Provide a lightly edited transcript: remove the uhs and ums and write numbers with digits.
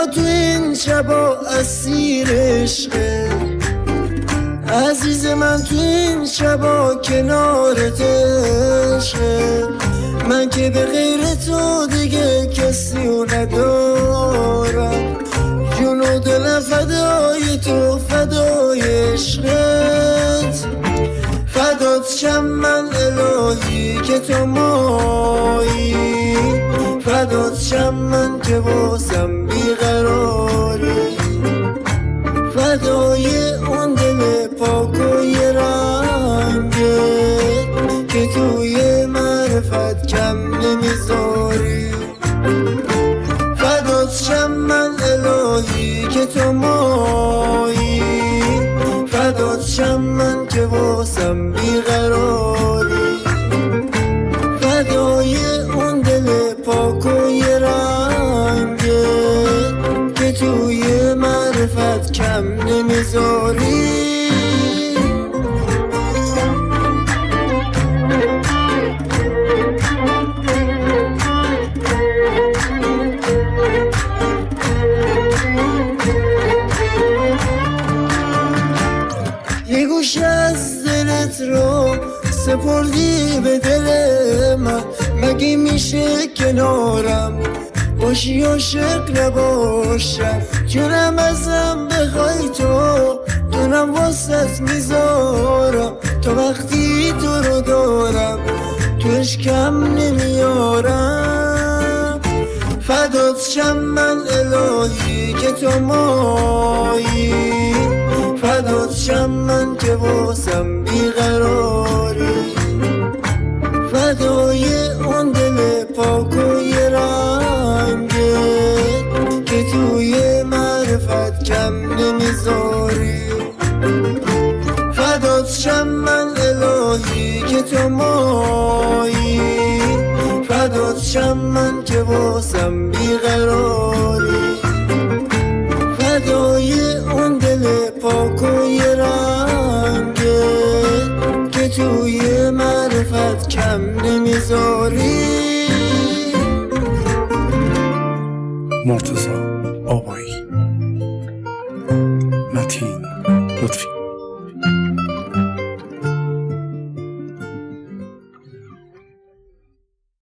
چرا تو این شبا اسیر عشقه عزیز من، تو این شبا کنارت عشقه من که به غیر تو دیگه کسی رو ندارم جون و دل فدای تو فدای عشقت فدات شم من الهی که تو مایی فدات شم من که بازم بیقراری فدای اون دل پاک و یه رنگت که توی معرفت کم نمیذاری فدات شم من الهی که تو مایی فدات شم من که واسم بیقراری فدای اون دل پاک و یه رنگت که توی معرفت کم نمیذاری یه گوش از دلت رو سپردی به دل من مگه میشه کنارم باشی عاشق نباشم جونم ازم بخوای تو دونم واسط میذارم تا وقتی تو رو دارم توش کم نمیارم فدات شم من الهی که تو مایی فدات شم من که واسم بیقراری فدای اون دل پاک و یه رنگت که توی معرفت کم نمیذاری فدات شم من الهی که تو مایی فدات شم من که واسم بیقراری فدای اون دل پاک و یه رنگت که توی معرفت کم نمیذاری مرتضی آبایی